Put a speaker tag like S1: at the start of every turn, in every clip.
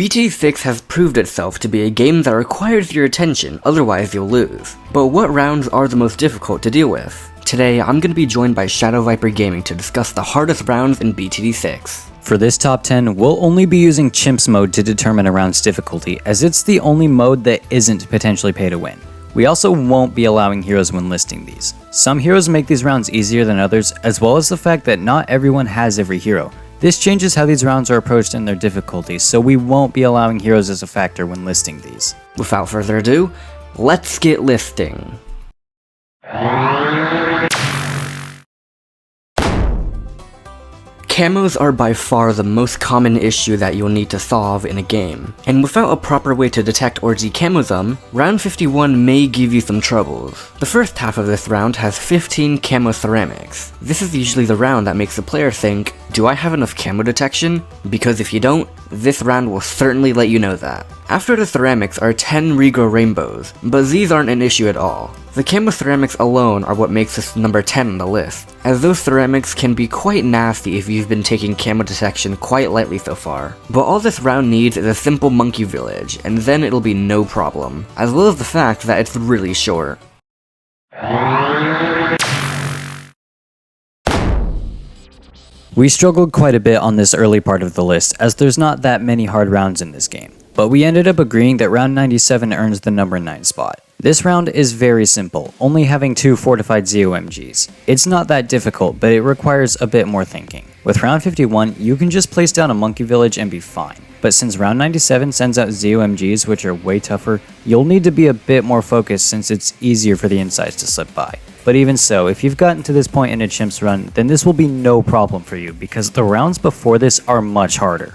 S1: BTD6 has proved itself to be a game that requires your attention, otherwise you'll lose. But what rounds are the most difficult to deal with? Today, I'm going to be joined by ShadowViperGaming to discuss the hardest rounds in BTD6.
S2: For this top 10, we'll only be using Chimps mode to determine a round's difficulty, as it's the only mode that isn't potentially pay to win. We also won't be allowing heroes when listing these. Some heroes make these rounds easier than others, as well as the fact that not everyone has every hero. This changes how these rounds are approached and their difficulty, so we won't be allowing heroes as a factor when listing these.
S1: Without further ado, let's get listing. Camos are by far the most common issue that you'll need to solve in a game, and without a proper way to detect or decamo them, round 51 may give you some troubles. The first half of this round has 15 camo ceramics. This is usually the round that makes the player think, do I have enough camo detection? Because if you don't, this round will certainly let you know that. After the ceramics are 10 regrow rainbows, but these aren't an issue at all. The camo ceramics alone are what makes this number 10 on the list, as those ceramics can be quite nasty if you've been taking camo detection quite lightly so far. But all this round needs is a simple monkey village, and then it'll be no problem, as well as the fact that it's really short.
S2: We struggled quite a bit on this early part of the list, as there's not that many hard rounds in this game. But we ended up agreeing that round 97 earns the number 9 spot. This round is very simple, only having 2 fortified ZOMGs. It's not that difficult, but it requires a bit more thinking. With round 51, you can just place down a monkey village and be fine. But since round 97 sends out ZOMGs, which are way tougher, you'll need to be a bit more focused since it's easier for the insides to slip by. But even so, if you've gotten to this point in a Chimps run, then this will be no problem for you, because the rounds before this are much harder.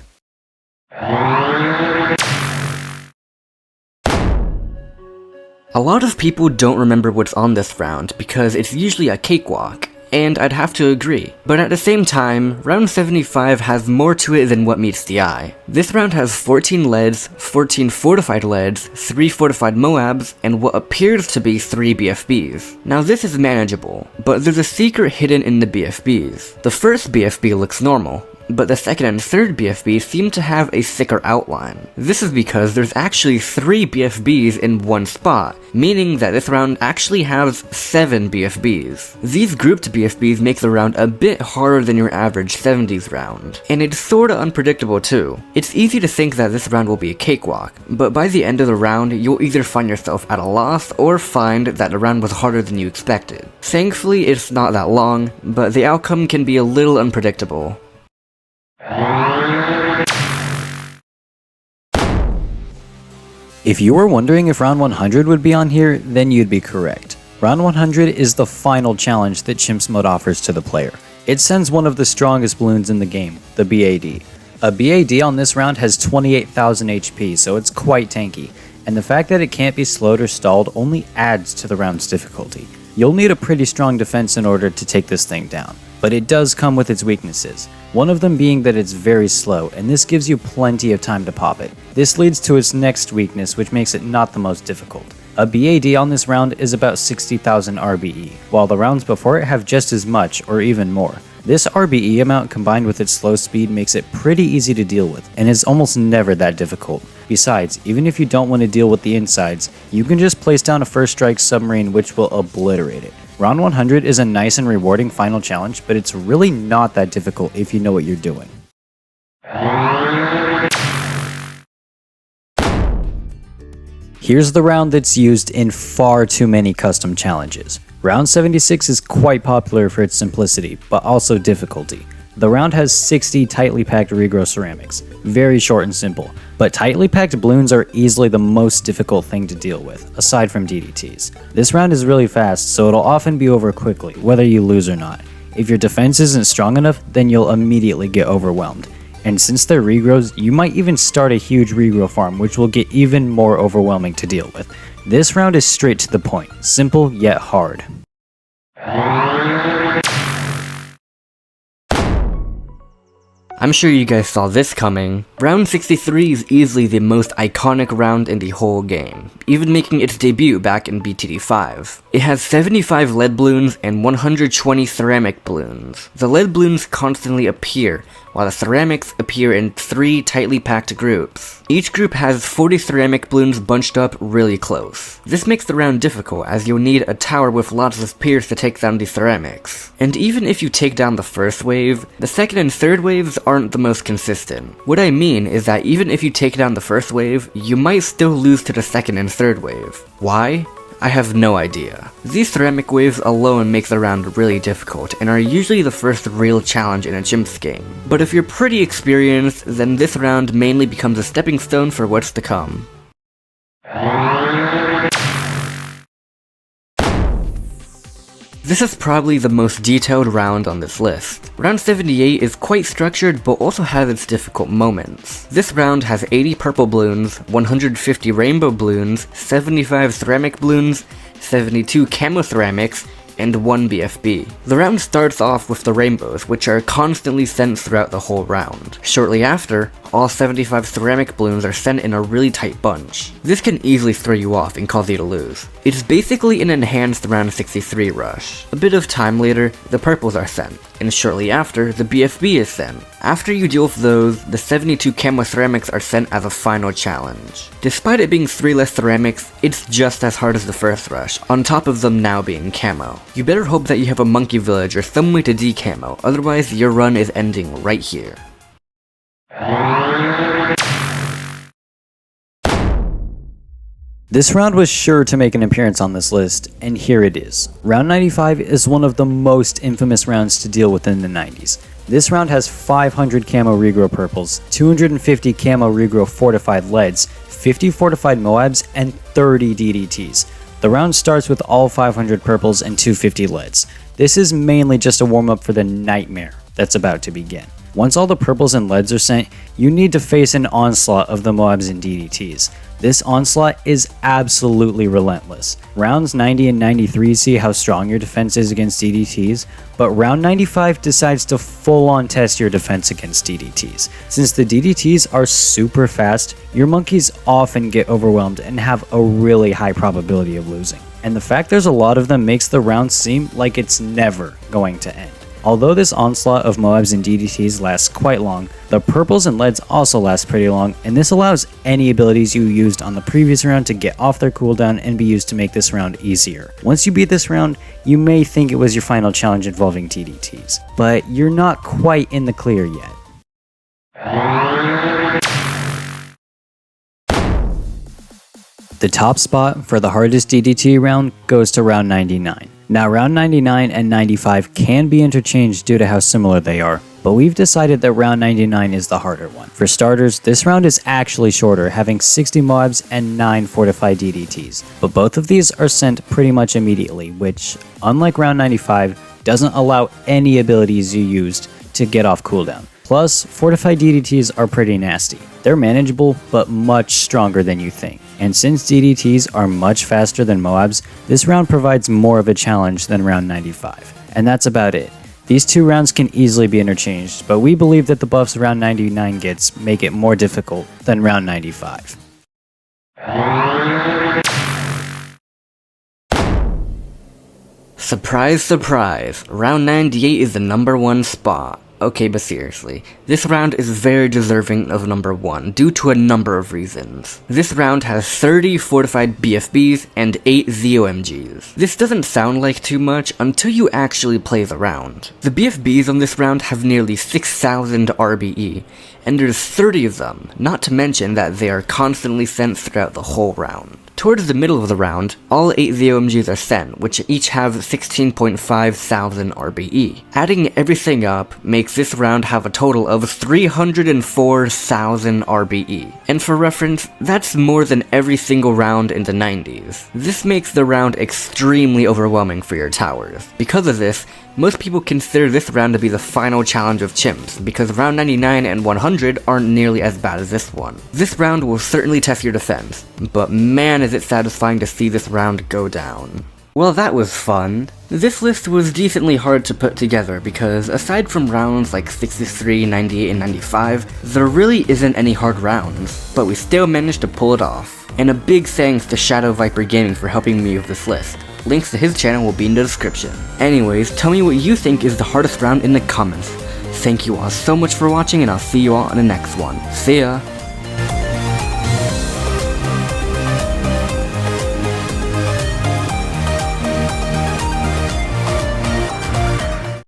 S1: A lot of people don't remember what's on this round because it's usually a cakewalk, and I'd have to agree. But at the same time, round 75 has more to it than what meets the eye. This round has 14 leads, 14 fortified leads, 3 fortified Moabs, and what appears to be 3 BFBs. Now this is manageable, but there's a secret hidden in the BFBs. The first BFB looks normal, but the second and third BFB seem to have a thicker outline. This is because there's actually 3 BFBs in one spot, meaning that this round actually has 7 BFBs. These grouped BFBs make the round a bit harder than your average 70s round, and it's sorta unpredictable too. It's easy to think that this round will be a cakewalk, but by the end of the round, you'll either find yourself at a loss or find that the round was harder than you expected. Thankfully, it's not that long, but the outcome can be a little unpredictable.
S2: If you were wondering if round 100 would be on here, then you'd be correct. Round 100 is the final challenge that Chimps mode offers to the player. It sends one of the strongest balloons in the game, the BAD. A BAD on this round has 28,000 HP, so it's quite tanky, and the fact that it can't be slowed or stalled only adds to the round's difficulty. You'll need a pretty strong defense in order to take this thing down, but it does come with its weaknesses. One of them being that it's very slow, and this gives you plenty of time to pop it. This leads to its next weakness, which makes it not the most difficult. A BAD on this round is about 60,000 RBE, while the rounds before it have just as much or even more. This RBE amount combined with its slow speed makes it pretty easy to deal with, and is almost never that difficult. Besides, even if you don't want to deal with the insides, you can just place down a first strike submarine which will obliterate it. Round 100 is a nice and rewarding final challenge, but it's really not that difficult if you know what you're doing. Here's the round that's used in far too many custom challenges. Round 76 is quite popular for its simplicity, but also difficulty. The round has 60 tightly packed regrow ceramics, very short and simple, but tightly packed balloons are easily the most difficult thing to deal with, aside from DDTs. This round is really fast, so it'll often be over quickly, whether you lose or not. If your defense isn't strong enough, then you'll immediately get overwhelmed. And since they're regrows, you might even start a huge regrow farm, which will get even more overwhelming to deal with. This round is straight to the point, simple yet hard.
S1: I'm sure you guys saw this coming. Round 63 is easily the most iconic round in the whole game, even making its debut back in BTD5. It has 75 lead balloons and 120 ceramic balloons. The lead balloons constantly appear, while the ceramics appear in 3 tightly packed groups. Each group has 40 ceramic balloons bunched up really close. This makes the round difficult, as you'll need a tower with lots of piers to take down the ceramics. And even if you take down the first wave, the second and third waves aren't the most consistent. What I mean is that even if you take down the first wave, you might still lose to the second and third wave. Why? I have no idea. These ceramic waves alone make the round really difficult, and are usually the first real challenge in a Chimps game. But if you're pretty experienced, then this round mainly becomes a stepping stone for what's to come. This is probably the most detailed round on this list. Round 78 is quite structured but also has its difficult moments. This round has 80 purple balloons, 150 rainbow balloons, 75 ceramic balloons, 72 camo ceramics, and 1 BFB. The round starts off with the rainbows, which are constantly sent throughout the whole round. Shortly after, all 75 ceramic balloons are sent in a really tight bunch. This can easily throw you off and cause you to lose. It's basically an enhanced round 63 rush. A bit of time later, the purples are sent, and shortly after, the BFB is sent. After you deal with those, the 72 camo ceramics are sent as a final challenge. Despite it being 3 less ceramics, it's just as hard as the first rush, on top of them now being camo. You better hope that you have a monkey village or some way to decamo, otherwise your run is ending right here.
S2: This round was sure to make an appearance on this list, and here it is. Round 95 is one of the most infamous rounds to deal with in the 90s. This round has 500 camo regrow purples, 250 camo regrow fortified leads, 50 fortified Moabs, and 30 DDTs. The round starts with all 500 purples and 250 leads. This is mainly just a warm-up for the nightmare that's about to begin. Once all the purples and leads are sent, you need to face an onslaught of the Moabs and DDTs. This onslaught is absolutely relentless. Rounds 90 and 93 see how strong your defense is against DDTs, but round 95 decides to full-on test your defense against DDTs. Since the DDTs are super fast, your monkeys often get overwhelmed and have a really high probability of losing. And the fact there's a lot of them makes the round seem like it's never going to end. Although this onslaught of Moabs and DDTs lasts quite long, the purples and leads also last pretty long, and this allows any abilities you used on the previous round to get off their cooldown and be used to make this round easier. Once you beat this round, you may think it was your final challenge involving DDTs, but you're not quite in the clear yet. The top spot for the hardest DDT round goes to round 99. Now round 99 and 95 can be interchanged due to how similar they are, but we've decided that round 99 is the harder one. For starters, this round is actually shorter, having 60 Moabs and 9 fortified DDTs, but both of these are sent pretty much immediately, which, unlike round 95, doesn't allow any abilities you used to get off cooldown. Plus, fortified DDTs are pretty nasty. They're manageable, but much stronger than you think. And since DDTs are much faster than Moabs, this round provides more of a challenge than round 95. And that's about it. These two rounds can easily be interchanged, but we believe that the buffs round 99 gets make it more difficult than round 95.
S1: Surprise, surprise, round 98 is the #1 spot. Okay, but seriously, this round is very deserving of #1 due to a number of reasons. This round has 30 fortified BFBs and 8 ZOMGs. This doesn't sound like too much until you actually play the round. The BFBs on this round have nearly 6,000 RBE, and there's 30 of them, not to mention that they are constantly sent throughout the whole round. Towards the middle of the round, all 8 ZOMGs are sent, which each have 16.5 thousand RBE. Adding everything up makes this round have a total of 304,000 RBE. And for reference, that's more than every single round in the 90s. This makes the round extremely overwhelming for your towers. Because of this, most people consider this round to be the final challenge of Chimps, because round 99 and 100 aren't nearly as bad as this one. This round will certainly test your defense, but man is it satisfying to see this round go down. Well, that was fun. This list was decently hard to put together because aside from rounds like 63, 98, and 95, there really isn't any hard rounds, but we still managed to pull it off. And a big thanks to ShadowViperGaming for helping me with this list. Links to his channel will be in the description. Anyways, tell me what you think is the hardest round in the comments. Thank you all so much for watching, and I'll see you all in the next one. See ya!